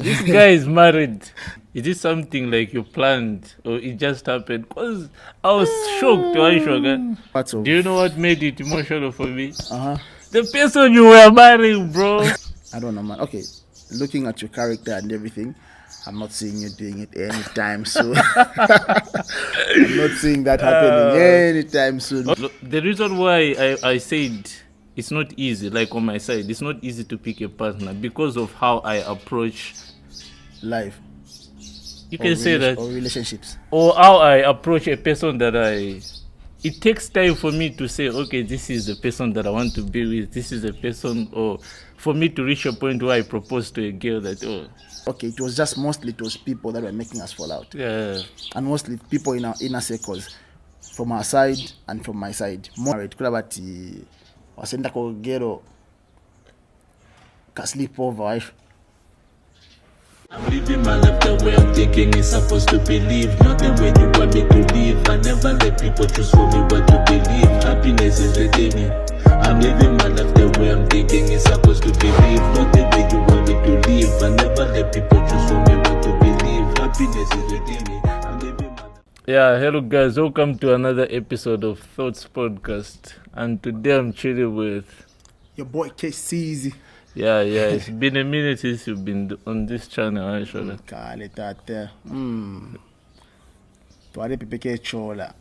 This guy is married. Is it something like you planned or it just happened? Because I was shocked, Aisha. Do you know what made it emotional for me? The person you were marrying, bro. I don't know, man. Okay, looking at your character and everything, I'm not seeing you doing it anytime soon. I'm not seeing that happening anytime soon. Look, the reason why I said it's not easy, like on my side, it's not easy to pick a partner because of how I approach Life. You can say that. Or relationships. Or how I approach a person that it takes time for me to say, okay, this is the person that I want to be with. This is the person, or for me to reach a point where I propose to a girl that, okay, it was just mostly those people that were making us fall out. Yeah. And mostly people in our inner circles, from our side and from my side. More kulabati wasenda ko gero ka sleep over. I'm living my life the way I'm thinking it's supposed to believe. Not the way you want me to live. I never let people choose for me what to believe. Happiness is within me. I'm living my life the way I'm thinking it's supposed to believe. Not the way you want me to live. I never let people choose for me what to believe. Happiness is within me. I'm living my life. Yeah, hello guys, welcome to another episode of Thoughts Podcast. And today I'm chilling with your boy Cizzy. Yeah, it's been a minute since you've been on this channel, actually. Kale tate. Tuare pipeke chola.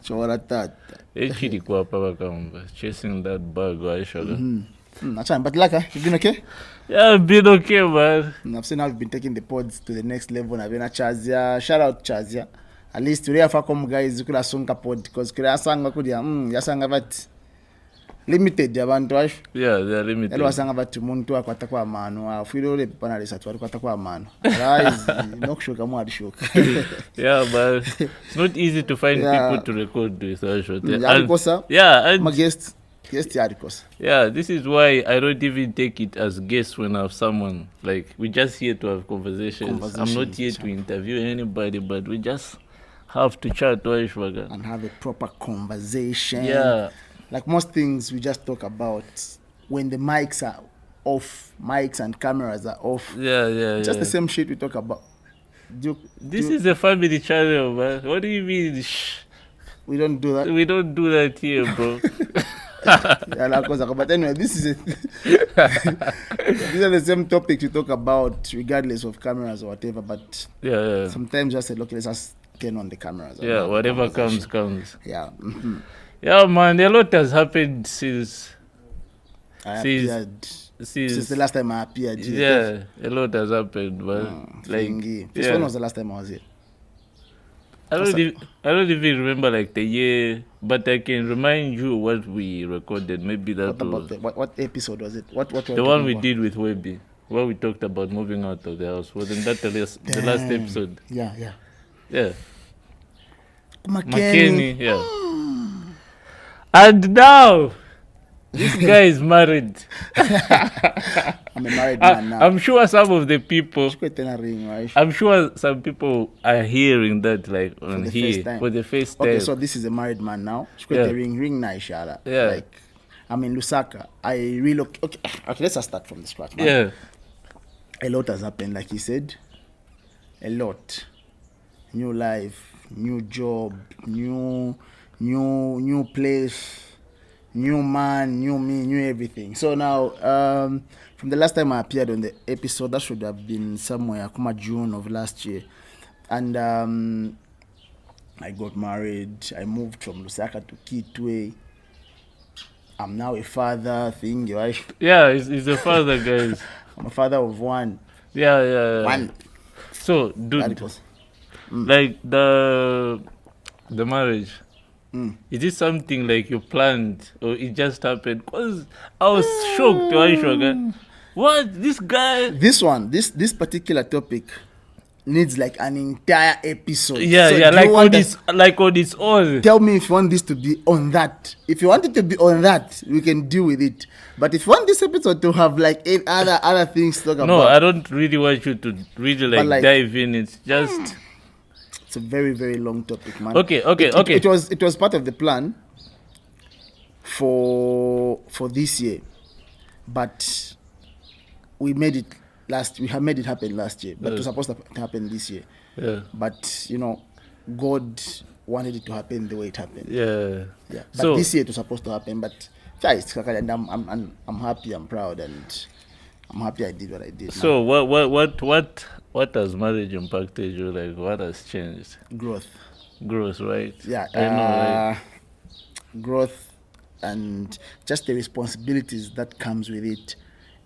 Chola tata. Actually, chasing that bag, actually. But like, you been okay? Yeah, I've been okay, man. I've seen how you've been taking the pods to the next level. I've been at Chazia. Shout out Chazia. At least today I've come guys kula songa pod because kula sanga kudia yasanga vat limited abantu basho. Yeah, they're limited. Elo wasanga vat umuntu akwata kwa mano afilo le panalisa twali kwata kwa mano. Guys, nokushoka mu adishoka. Yeah, but it's not easy to find people to record with, actually. And my guest articles. Yeah, this is why I don't even take it as guests when I have someone. Like, we're just here to have conversations. I'm not here to interview anybody, but we just have to chat and have a proper conversation. Yeah. Like most things we just talk about when the mics are off, mics and cameras are off. Yeah. Just the same shit we talk about. This is a family channel, man. What do you mean? We don't do that. We don't do that here, bro. But anyway, these are the same topics we talk about regardless of cameras or whatever. But sometimes just say, look, let's just turn on the cameras. Yeah, whatever comes. Yeah. Yeah, man, a lot has happened since the last time I appeared. Yeah, a lot has happened, but when was the last time I was here? I don't even remember like the year, but I can remind you what we recorded. Maybe that what episode was it? What the one we did with Webby, where we talked about moving out of the house. Wasn't that the last episode? Yeah. McKinney, yeah. And now, this guy is married. I'm a married man now. I'm sure some of the people. Right? I'm sure some people are hearing that like on here for the first time. Okay, so this is a married man now. Ring nice, Yeah. Like I'm in Lusaka. I relocate. Okay, let's start from the scratch, man. Yeah. A lot has happened, like he said. A lot. New life, new job, new place, new man, new me, new everything. So now, from the last time I appeared on the episode, that should have been somewhere June of last year, and I got married. I moved from Lusaka to Kitwe. I'm now a father. Right? Yeah, he's a father, guys. I'm a father of one. Yeah. One. So, dude, like the marriage. Is it something like you planned or it just happened? Because I was shocked, Aisha. What? This guy? This particular topic needs like an entire episode. Yeah, like on its own. Tell me if you want this to be on that. If you want it to be on that, we can deal with it. But if you want this episode to have like eight other things to talk about. No, I don't really want you to really like dive in. It's just... It's a very, very long topic, man. Okay. It was part of the plan for this year, but we made it we have made it happen last year, but it was supposed to happen this year. Yeah. But God wanted it to happen the way it happened. Yeah. Yeah. But this year it was supposed to happen. But and I'm happy, I'm proud, and I'm happy I did what I did. So what has marriage impacted you? Like, what has changed? Growth, right? Yeah. I know, right? Growth and just the responsibilities that comes with it.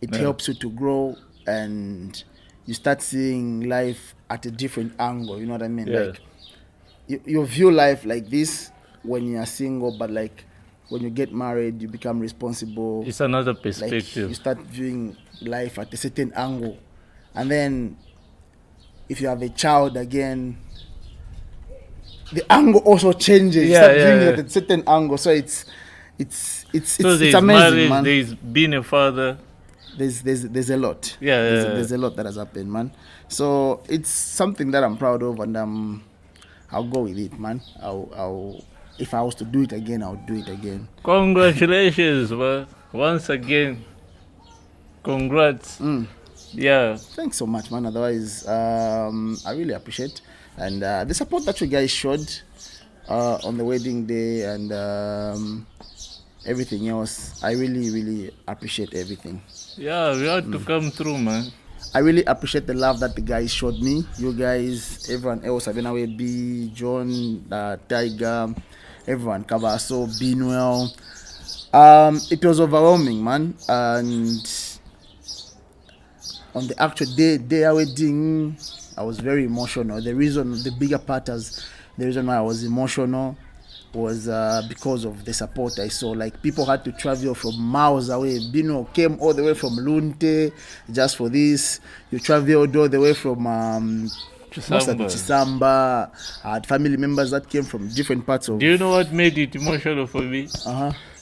It helps you to grow, and you start seeing life at a different angle. You know what I mean? Yeah. Like you view life like this when you are single, but like when you get married, you become responsible. It's another perspective. Like, you start viewing life at a certain angle, and then if you have a child again, the angle also changes. You start viewing it at a certain angle. So it's amazing, marriage, man. There's being a father. There's a lot. There's a lot that has happened, man. So it's something that I'm proud of, and I'll go with it, man. I'll if I was to do it again, I'll do it again. Congratulations, man. Once again, congrats. Yeah. Thanks so much, man. Otherwise, I really appreciate, and the support that you guys showed on the wedding day, and everything else. I really, really appreciate everything. Yeah, we had to come through, man. I really appreciate the love that the guys showed me. You guys, everyone else, Abenawe B, John, Tiger, everyone, Kabaso, Binwell. It was overwhelming, man. And on the actual day our wedding, I was very emotional. The bigger part is the reason why I was emotional was because of the support I saw. Like, people had to travel from miles away. Bino came all the way from Lunte just for this. You traveled all the way from Chisamba. I had family members that came from different parts of... Do you know what made it emotional for me?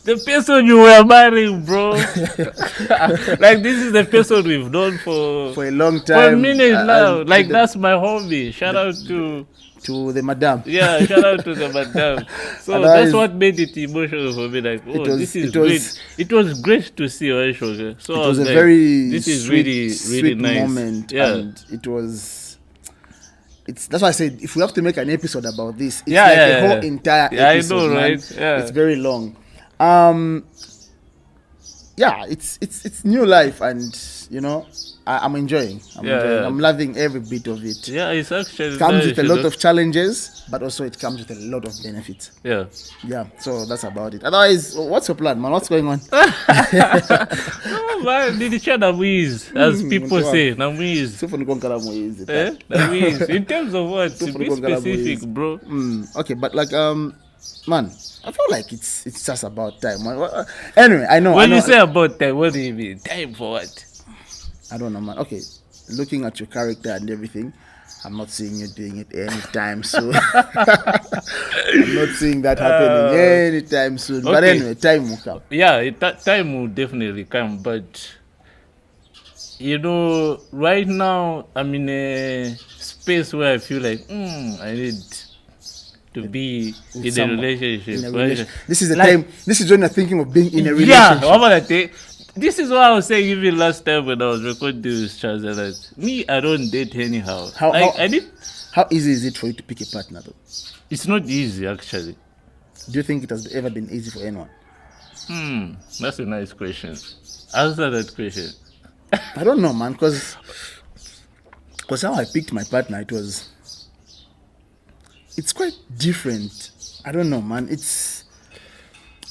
The person you were marrying, bro. Like, this is the person we've known for a long time. For a minute now. Like, that's my hobby. Shout out to the madam. Yeah, shout out to the madam. So that's what made it emotional for me. Like, this is great. It was great to see Oeshoga. So it was a very this is really sweet nice moment. Yeah. And it was... that's why I said if we have to make an episode about this, it's a whole entire episode. I know, man. right? Yeah. It's very long. It's new life, and I'm enjoying. I'm loving every bit of it. Yeah, it's actually... It comes with a lot of challenges, but also it comes with a lot of benefits. Yeah. Yeah, so that's about it. Otherwise, what's your plan, man? What's going on? Oh, man, as people say. Namuiz. In terms of what? To be specific, bro. Okay, but like, man, I feel like it's just about time. Anyway, I know. When you say about time, what do you mean? Time for what? I don't know, man. Okay, looking at your character and everything, I'm not seeing you doing it anytime soon. I'm not seeing that happening anytime soon. Okay. But anyway, time will come. Yeah, time will definitely come. But, right now, I'm in a space where I feel like, I need to be in a relationship. This is the time. This is when you're thinking of being in a relationship. Yeah, this is what I was saying even last time when I was recording this Charles. Like, I don't date anyhow. How easy is it for you to pick a partner, though? It's not easy, actually. Do you think it has ever been easy for anyone? That's a nice question. Answer that question. I don't know, man, because how I picked my partner, it's quite different. I don't know, man. It's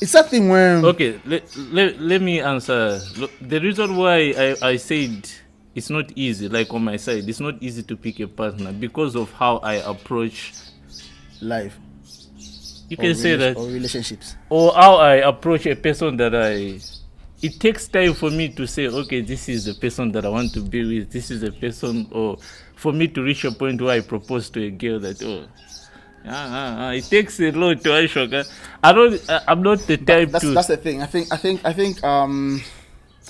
something where... Okay, let me answer. Look, the reason why I said it's not easy, like on my side, it's not easy to pick a partner because of how I approach life. You can say that. Or relationships. Or how I approach a person that it takes time for me to say, okay, this is the person that I want to be with. This is the person, or for me to reach a point where I propose to a girl that, it takes a lot to Aishoka. I'm not the type to... That's the thing. I think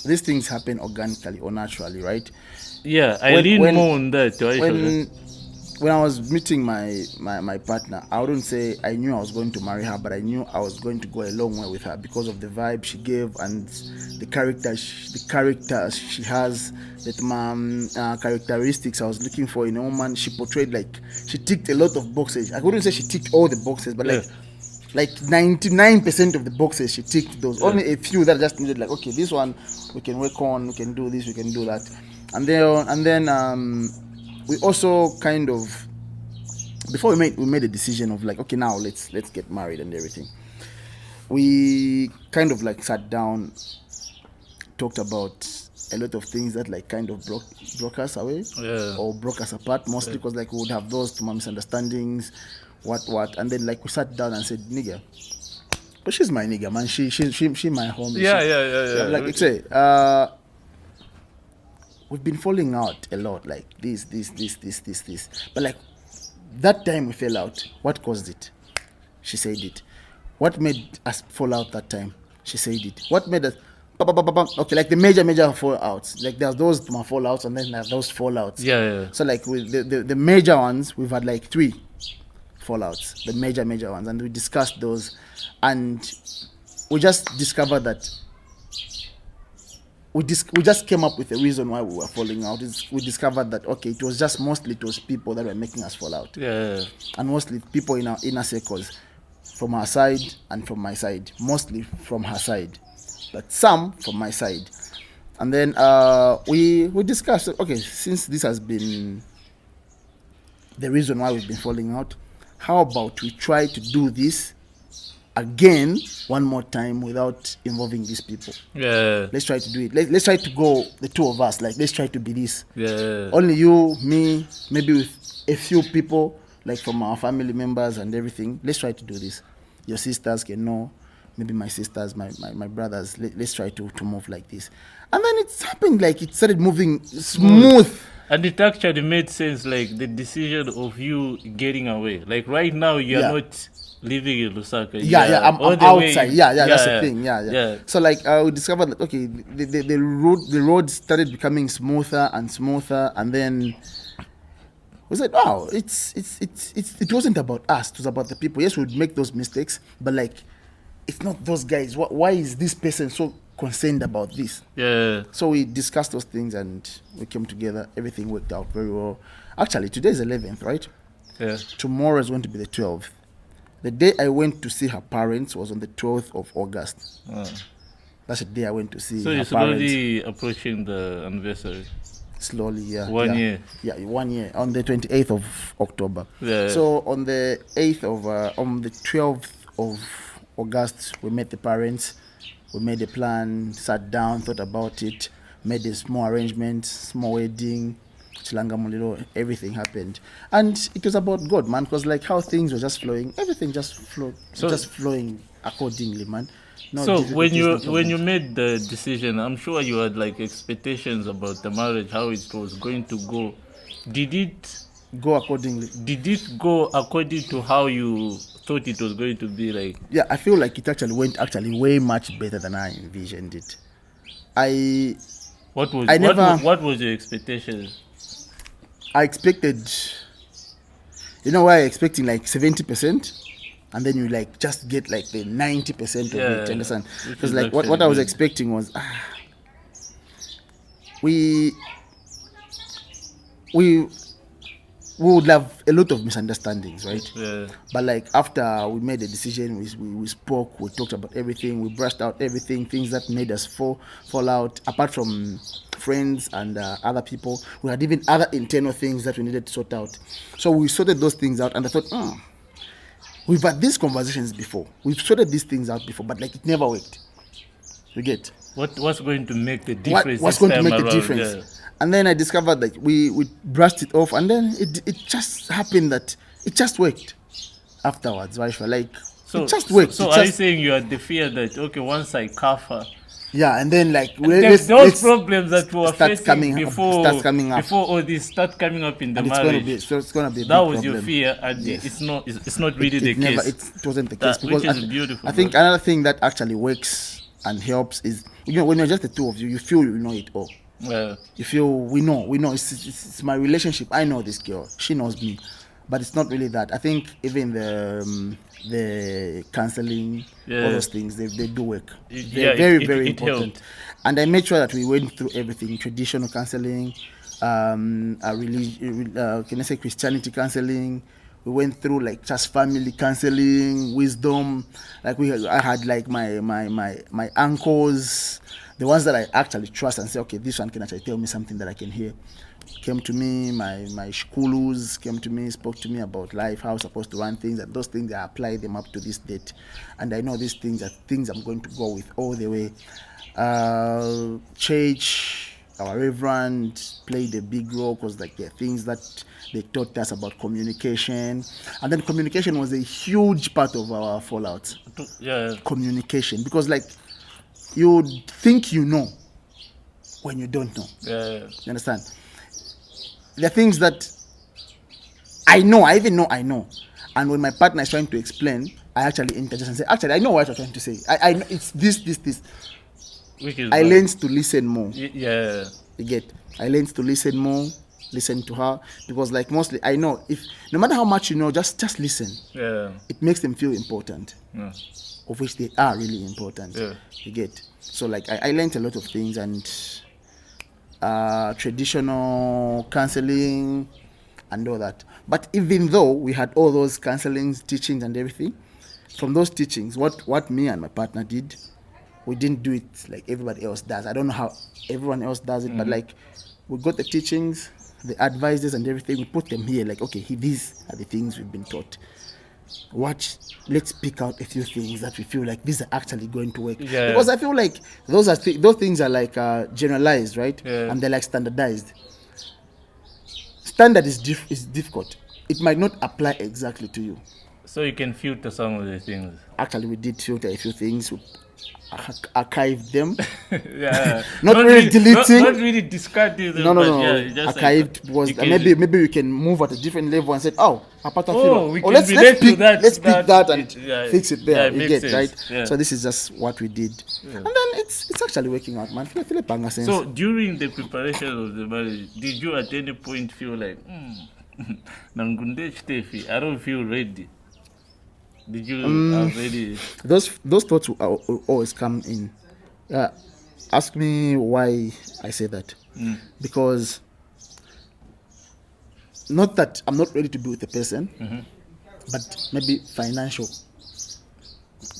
these things happen organically or naturally, right? Yeah, I lean more on that to Aishoka. when I was meeting my partner, I wouldn't say I knew I was going to marry her, but I knew I was going to go a long way with her because of the vibe she gave and the character she has, that characteristics I was looking for in a woman. She portrayed like she ticked a lot of boxes. I wouldn't say she ticked all the boxes, but like 99% of the boxes she ticked those. Only a few that just needed like, okay, this one we can work on, we can do this, we can do that. And then we also kind of, before we made a decision of like, okay, now let's get married and everything. We kind of like sat down, talked about a lot of things that like kind of broke us away, or broke us apart, mostly because like we would have those misunderstandings, what, and then like we sat down and said, nigga, but she's my nigga, man. She my home. Yeah. Like it's we've been falling out a lot, like this. But like that time we fell out, what caused it? She said it. What made us fall out that time? She said it. What made us okay, like the major fallouts. Like there's those fallouts and then there's those fallouts. Yeah. So like with the major ones, we've had like 3 fallouts, the major ones, and we discussed those, and we just discovered that we just came up with a reason why we were falling out. We discovered that okay, it was just mostly it was people that were making us fall out, and mostly people in our inner circles, from her side and from my side, mostly from her side, but some from my side. And then we discussed, okay, since this has been the reason why we've been falling out, how about we try to do this again one more time without involving these people? Let's try to do it. Let's try to go, the 2 of us, like let's try to be this. Only you, me, maybe with a few people like from our family members and everything. Let's try to do this. Your sisters can know, maybe my sisters, my brothers. Let's try to move like this. And then it's happened, like it started moving smooth. And it actually made sense, like the decision of you getting away. Like right now, you're not living in Lusaka. I'm outside. That's the thing. So like we discovered that okay, the road started becoming smoother, and then we said, wow, it wasn't about us. It was about the people. Yes, we'd make those mistakes, but like it's not those guys. Why is this person so concerned about this? So we discussed those things and we came together. Everything worked out very well. Actually, today is 11th, right? Tomorrow is going to be the 12th. The day I went to see her parents was on the 12th of August. That's the day I went to see her parents. So you're slowly approaching the anniversary? Slowly, yeah. 1 year? Yeah, 1 year. On the 28th of October. So on the 12th of August, we met the parents. We made a plan, sat down, thought about it, made a small arrangement, small wedding, Chilanga Mulilo, everything happened. And it was about God, man, because like how things were just flowing, everything just flowed, just flowing accordingly, man. So when you made the decision, I'm sure you had like expectations about the marriage, how it was going to go. Did it go accordingly? Did it go according to how you thought it was going to be? Like, yeah, I feel like it actually went way much better than I envisioned it. What was your expectation? I expected, why I expecting like 70%, and then you like just get like the 90% of it. Understand? Because like what I was expecting was we would have a lot of misunderstandings, right? But like after we made a decision, we spoke, we talked about everything, we brushed out everything, things that made us fall out. Apart from friends and other people, we had even other internal things that we needed to sort out. So we sorted those things out, and I thought, we've had these conversations before, we've sorted these things out before, but like it never worked. You get what's going to make the difference? What's going to make the difference? Yeah. And then I discovered that we brushed it off, and then it just happened that it just worked afterwards, right? Like it just worked. So are you saying you had the fear that okay, once I cuff her, and then like those problems that were facing before all this start coming up in the marriage, it's gonna be that was problem. Your fear, and it's not really the case. It wasn't the case, because which is beautiful. I think another thing that actually works and helps is when you're just the two of you, you feel you know it all. You feel we know. It's my relationship. I know this girl. She knows me, but it's not really that. I think even the counseling, all those things, they do work. They're very important. Helped. And I made sure that we went through everything: traditional counseling, can I say Christianity counseling. We went through like just family counseling, wisdom. Like I had like my uncles, the ones that I actually trust and say, okay, this one can actually tell me something that I can hear. Came to me, my skulus came to me, spoke to me about life, how I'm supposed to run things, and those things I apply them up to this date. And I know these things are things I'm going to go with all the way. Church, our reverend played a big role because like there are things that they taught us about communication, and then communication was a huge part of our fallout. Communication, because like you think you know when you don't know. You understand? There are things that I know, I even know I know, and when my partner is trying to explain, I actually interject and say, actually I know what you're trying to say. I know it's this. I learned to listen more. You get. I learned to listen more, listen to her, because like mostly I know if no matter how much you know, just listen. It makes them feel important. Of which they are really important. You get. So like I learned a lot of things, and traditional counseling and all that. But even though we had all those counselings, teachings and everything, from those teachings, what me and my partner did, we didn't do it like everybody else does. I don't know how everyone else does it, but like we got the teachings, the advices and everything, we put them here, like, okay, these are the things we've been taught. Let's pick out a few things that we feel like these are actually going to work. Because I feel like those things are like generalized, right? And they're like standardized. Standard is difficult. It might not apply exactly to you. So you can filter some of the things. Actually, we did filter a few things. We archived them. not really deleting. Not really discarding them. No. Archived was maybe we can move at a different level and say, let's pick that and fix it there. You get right. So this is just what we did, and then it's actually working out, man. So during the preparation of the marriage, did you at any point feel like, I don't feel ready? Did you already? Those thoughts will always come in. Ask me why I say that. Because not that I'm not ready to be with a person, but maybe financial.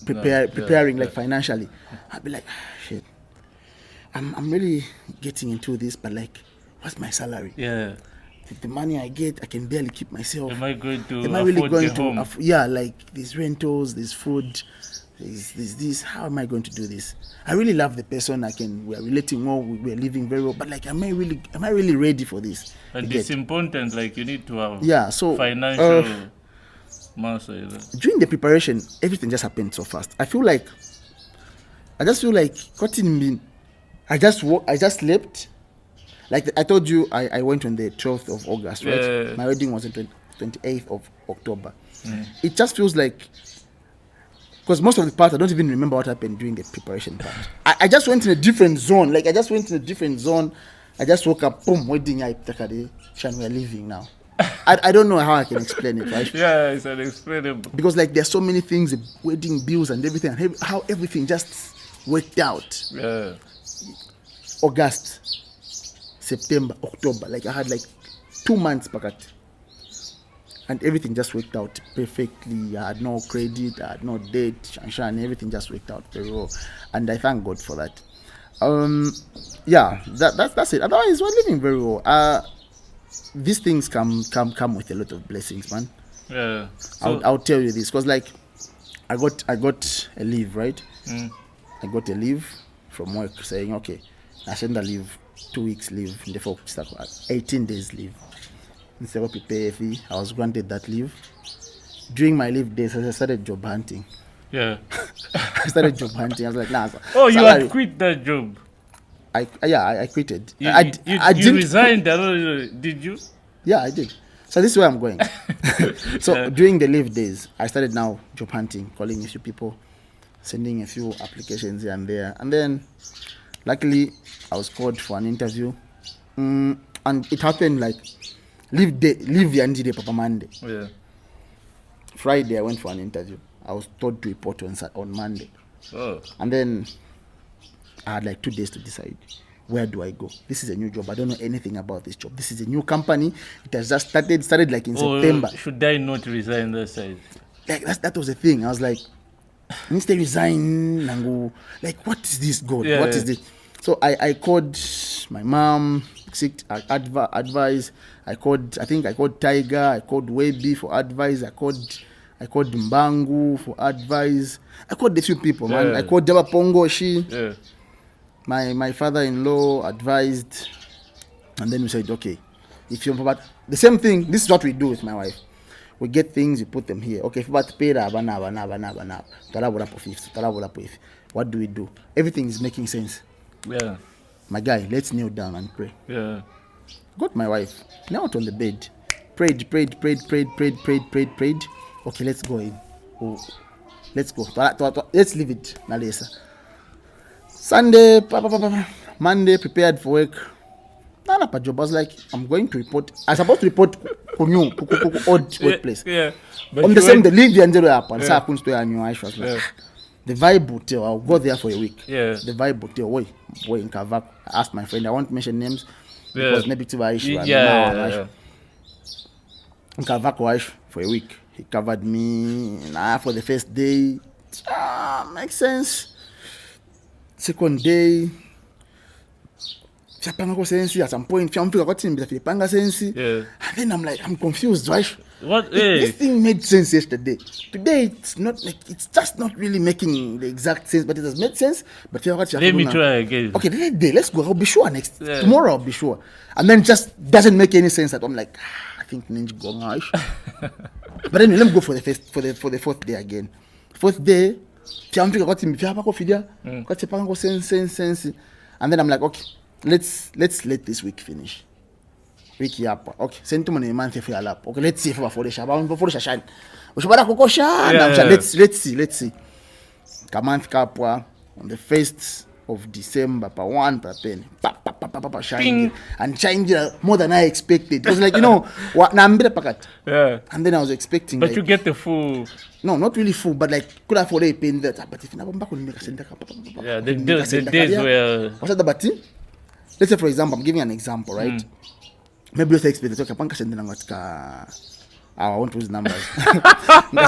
Preparing like financially. I'll be like, shit. I'm really getting into this, but like, what's my salary? The money I get, I can barely keep myself. Am I really going to like these rentals, this food, this. How am I going to do this? I really love the person. We are relating well. We are living very well. But like, am I really ready for this? And it's important. Like you need to have financial muscle. During the preparation, everything just happened so fast. I just feel like I just slept. Like I told you, I went on the 12th of August, right? My wedding was on 28th of October. It just feels like, because most of the part, I don't even remember what happened during the preparation part. I just went in a different zone. I just woke up, boom, wedding, we're leaving now. I don't know how I can explain it, right? It's unexplainable. Because like there's so many things, the wedding bills and everything, and how everything just worked out. August, September, October, like I had like 2 months packet, and everything just worked out perfectly. I had no credit, I had no debt, and everything just worked out very well, and I thank God for that. That's it. Otherwise, we're living very well. These things come with a lot of blessings, man. So I'll tell you this, because like I got a leave, right? I got a leave from work saying, okay, I send a leave, 2 weeks leave, in the folks 18 days leave. Instead of prepare fee, I was granted that leave. During my leave days, I started job hunting. I started job hunting. I was like, nah. You had quit that job? I quitted. You resigned? Did you? Yeah, I did. So this is where I'm going. So during the leave days, I started now job hunting, calling a few people, sending a few applications here and there, and then Luckily, I was called for an interview. And it happened like leave the day Papa Monday. Yeah. Friday, I went for an interview. I was told to report on Monday. Oh. And then I had like 2 days to decide. Where do I go? This is a new job. I don't know anything about this job. This is a new company. It has just started like in September. Should I not resign that side? Like that was the thing. I was like, instead resign and go. Like, what is this, God? Yeah. What is this? So I called my mom, seek advice. I called Tiger. I called Webby for advice. I called Mbangu for advice. I called a few people, man. Yeah. I called Deba Pongoshi. Yeah. My father-in-law advised, and then we said, okay, if you but the same thing, this is what we do with my wife. We get things, we put them here. Okay, but pay what do we do? Everything is making sense. Yeah. My guy, let's kneel down and pray. Yeah. Got my wife knelt on the bed, prayed. Okay, let's go in. Oh, let's go. Let's leave it, Nalesa. Sunday, Monday, prepared for work. Nana pa job. I was like, I'm going to report. I'm supposed to report odd workplace. Yeah. On the same day, leave the angel up and say I couldn't stay on your eyes. The vibe hotel, I'll go there for a week. Yeah. The vibe hotel, boy in Kavak. I asked my friend, I won't mention names because maybe it's an issue. Yeah. In Kavak for a week. He covered me for the first day. Makes sense. Second day, at some point, and then I'm like, I'm confused, right? What? This thing made sense yesterday. Today, it's not like it's just not really making the exact sense, but it has made sense. But let me try again. Okay, the next day, let's go. I'll be sure next tomorrow. I'll be sure, and then just doesn't make any sense. That I'm like, I think Ninja go nice. But then let me go for the fourth day again. Fourth day. And then I'm like, okay, let's let this week finish. Week yapa. Okay, send to money month for your lap. Okay, let's see if for the shaban before the shine. Let's see. Kamanth kapwa on the 1st of December, per 1 per penny. Shine and shine more than I expected. It was like, what yeah. And then I was expecting. But like, you get the full. No, not really full, but like could have already paid that. But if the days where what's that about? Let's say for example, I'm giving an example, right? Maybe let's expect okay, I won't use numbers. And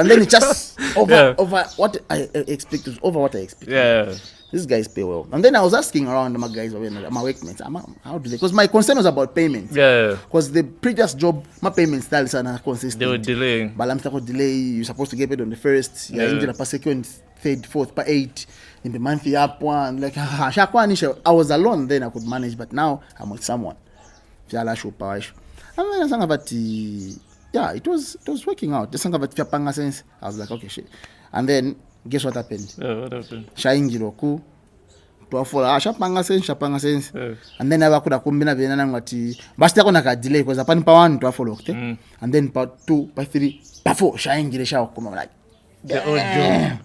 then it's just over what I expected, over what I expected. Yeah. These guys pay well. And then I was asking around my guys, my workmates, how do they? Because my concern was about payments. Yeah. Because the previous job, my payment styles are not consistent. They were delaying. But I'm talking delay. You're supposed to get paid on the 1st. You're in the second, 3rd, 4th, per 8. In the monthly up one. Like, I was alone then, I could manage. But now I'm with someone. And then it was working out. I was like, okay, shit. And then guess what happened? Yeah, what happened? Shaing Jiroku. Shapanga sense. And then I could have combined ngati basta kona ka delay because upon pa 1 to follow, okay? And then part 2, part 3, part 4, Shaing Jiresha come like the old job.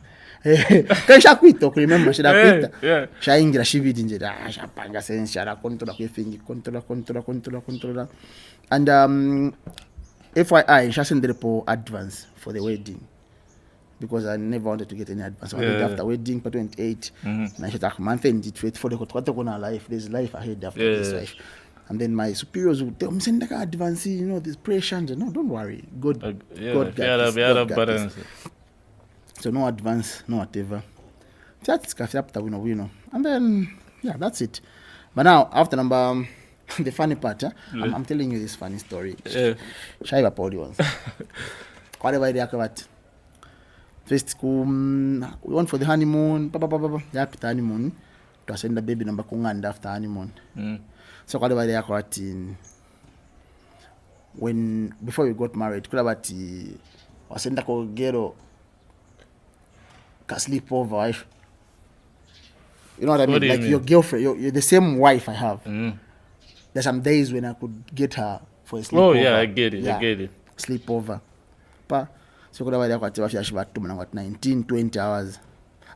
Can quit, okay, remember should I quit? Yeah. Shaing Jiresha in shapanga sense, shara control control. And FYI, she sent the report advance for the wedding. Because I never wanted to get any advance. I did after wedding, for 28. And I said, month end it for the life. There's life ahead after this life. And then my superiors would tell me, send the advance, this pressure. No, don't worry. God got this. So no advance, no whatever. That's after we. And then, that's it. But now, after number, the funny part, I'm telling you this funny story. Shaiva Pauli once. Whatever idea about. First, we went for the honeymoon. After the honeymoon, to send the baby number Kunganda after honeymoon. So, whatever they are before we got married, I send a girl sleep over. You know what I mean? Like your girlfriend, you're the same wife I have. There's some days when I could get her for a sleepover. Oh, yeah, I get it. Sleepover. So could have 19, 20 hours.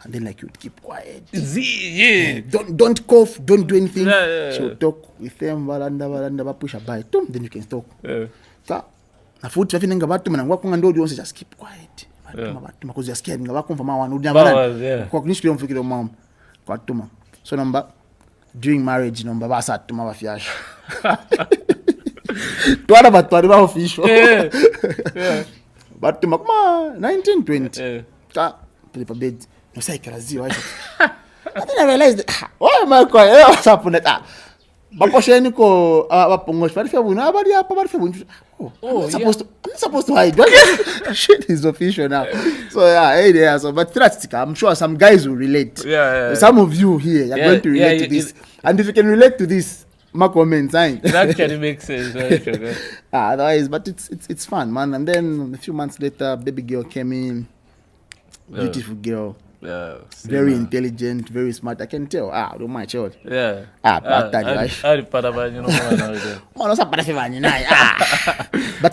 and then like you'd keep quiet. Yeah. Don't cough, don't do anything. Yeah. She'll talk with them, balanda, push a bite, then you can talk. So, na futhi bafinenga bathu mina ngwakunga ndo once just keep quiet. Because you're scared ngabakumva mawana udabana. Cognition mfikile mama. Kwatuma. So number during marriage number basatuma bafyasha. Twana batwari ba official. Yeah. Batuma kuma 1920. Ka prepare bed. No say crazy why. I didn't realize that. Why am I quiet? What's happening? Baposheni ko abapongoshi barife bunu abari apa barife bunu. I'm supposed to hide. Shit is official now. So yeah, so but theoretically, I'm sure some guys will relate. Yeah. Some of you here are going to relate to this. And if you can relate to this, my comments, it actually makes sense. Otherwise, but it's fun, man. And then a few months later, baby girl came in. Beautiful girl. Yeah, very intelligent, very smart. I can tell. Don't mind child. Yeah. But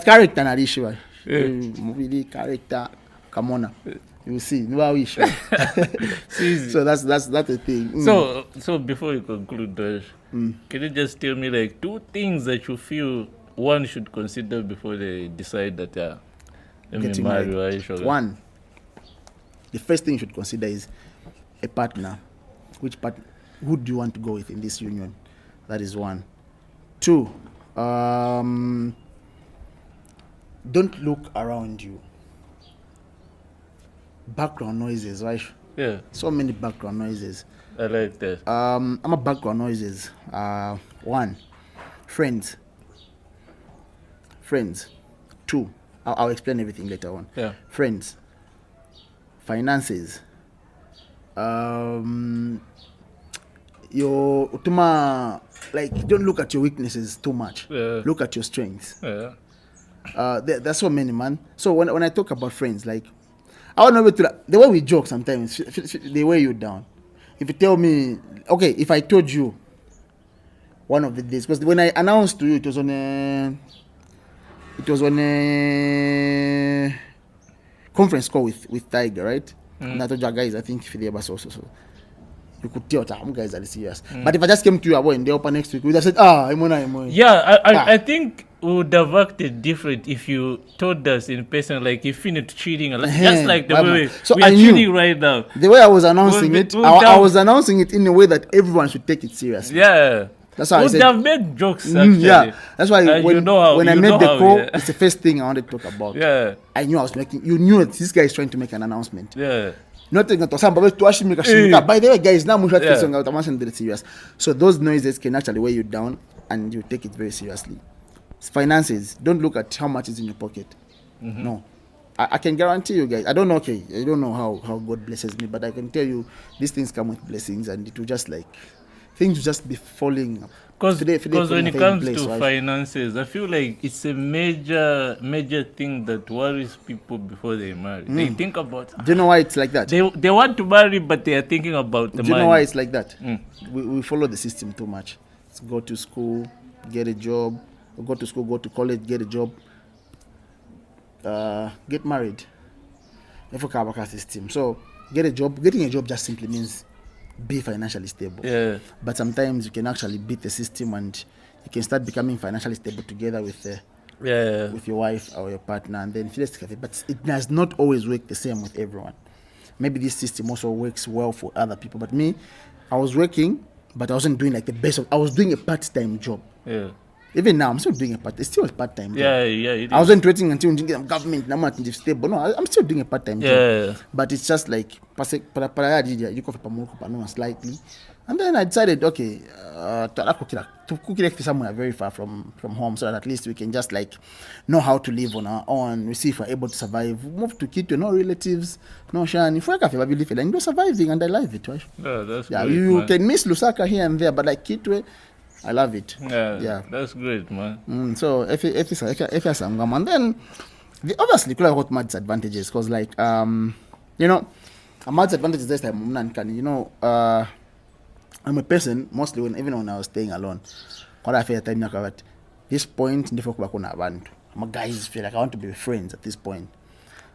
character na issue. Movie character, come on. You see, no wish. So that's the thing. So before you conclude, can you just tell me like 2 things that you feel one should consider before they decide that getting married? One. The first thing you should consider is a partner. Who do you want to go with in this union? That is 1. 2, don't look around you. Background noises, right? Yeah. So many background noises. I like that. I'm a background noises. 1, friends. 2, I'll explain everything later on. Yeah. Friends. Finances. Your utuma, like don't look at your weaknesses too much. Yeah. Look at your strengths. Yeah. There's so many, man. So when I talk about friends, like I want to know the way we joke sometimes, they weigh you down. If you tell me, okay, if I told you one of the days, because when I announced to you, it was on a conference call with Tiger, right? And I told you guys, I think if they also so you could tell that guys are serious. But if I just came to you and they open next week, we just said, I'm Yeah, I think we would have acted different if you told us in person, like you finished cheating, just like the way we are cheating right now. The way I was announcing I was announcing it in a way that everyone should take it seriously. Yeah. That's why I said. Have made jokes actually. Yeah, that's why when I made the call, it's the first thing I wanted to talk about. Yeah, I knew I was making. You knew this guy is trying to make an announcement. Yeah, nothing to some, but to actually make a by the way, guys, now I'm serious. So those noises can actually weigh you down, and you take it very seriously. Finances. Don't look at how much is in your pocket. No, I can guarantee you guys. I don't know. Okay, I don't know how God blesses me, but I can tell you these things come with blessings, and it will just like. Things will just be falling. Because when it comes to finances, I feel like it's a major thing that worries people before they marry. They think about. Do you know why it's like that? They want to marry, but they are thinking about the money. Do you know why it's like that? We follow the system too much. Let's go to school, get a job. Go to school, go to college, get a job. Get married. System. So get a job. Getting a job just simply means be financially stable. Yeah. But sometimes you can actually beat the system and you can start becoming financially stable together with your wife or your partner, and then but it does not always work the same with everyone. Maybe this system also works well for other people. But me, I was working, but I wasn't doing like the best I was doing a part-time job. Yeah. Even now, I'm still doing it's still a part-time job. Yeah. I wasn't waiting until government stable. No, I'm still doing a part-time job. But it's just like slightly. And then I decided, okay, to cook it somewhere very far from home, so that at least we can just like know how to live on our own. We see if we're able to survive. Move to Kitwe, no relatives, no shani. If we're and you're surviving, and I love it. Right? Yeah, that's great, you man. Can miss Lusaka here and there, but like Kitwe, I love it. Yeah, that's great, man. So if you're some and then obviously could have got much disadvantages because like you know, a much advantages this time, I'm a person mostly even when I was staying alone. What I feel time at this point, I'm a guys feel like I want to be friends at this point.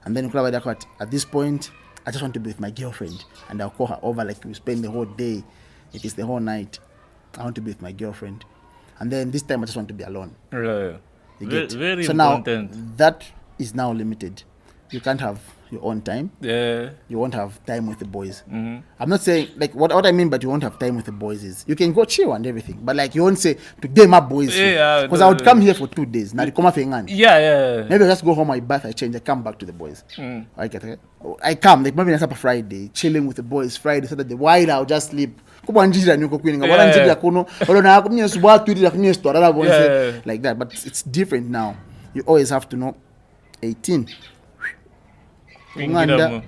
And then at this point, I just want to be with my girlfriend, and I'll call her over. Like we spend the whole day, if it's the whole night. I want to be with my girlfriend, and then this time I just want to be alone. Right. You get? Very so important. Now that is now limited. You can't have your own time. Yeah. You won't have time with the boys. Mm-hmm. I'm not saying like what I mean, but you won't have time with the boys is you can go chill and everything, but like you won't say today my boys. Yeah. Because I would come here for 2 days. Now come Yeah. Maybe I just go home, I bath, I change, I come back to the boys. I come like maybe on Friday, chilling with the boys. Friday, Saturday, while I'll just sleep. Like that, but it's different now. You always have to know 18 19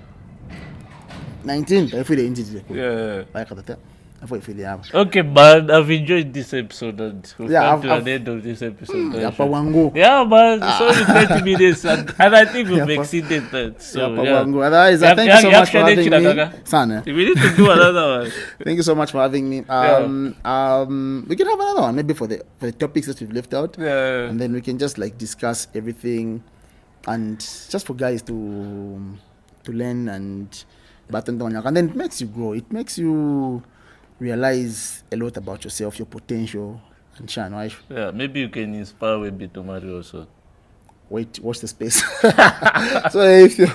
Okay, but I've enjoyed this episode and we've come to the end of this episode. Yeah, but it's only 20 minutes and I think we've exceeded that. So, Otherwise, thank you so much for having me. Son, we need to do another one. Thank you so much for having me. We can have another one maybe for the topics that we've left out. Yeah. And then we can just like discuss everything and just for guys to learn and then it makes you grow. It makes you realize a lot about yourself, your potential, and Shan, right? Yeah, maybe you can inspire Webby to marry also. Wait, watch the space. So if you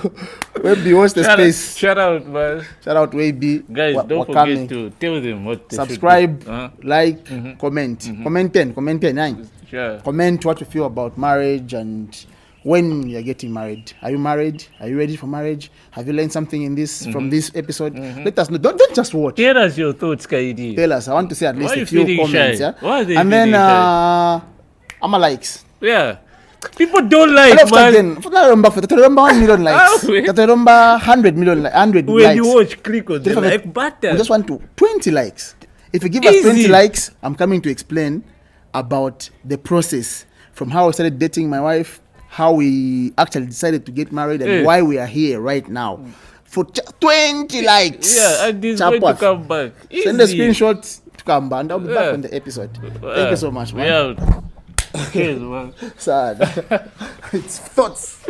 Webby, watch the space. Shout out, man. Shout out Webby. Guys, don't forget to tell them what they subscribe, like, comment. Comment 10, 9. Sure. Comment what you feel about marriage and when you're getting married. Are you married? Are you ready for marriage? Have you learned something in this from this episode? Let us know. Don't just watch. Tell us your thoughts, Kaidi. Tell us. I want to see at least a few comments. Shy? Yeah. Why are they and then shy? I'm a likes. Yeah. People don't like, man. Remember 1 million likes. 100 million, 100 when likes. You watch, click on the like button. We just want 20 likes. If you give us 20 likes, I'm coming to explain about the process from how I started dating my wife, how we actually decided to get married, and why we are here right now. For 20 likes. Yeah, and this going to come back. Easy. Send the screenshots to come back, and I'll be back on the episode. Thank you so much, man. Cheers, man. Sad. It's thoughts.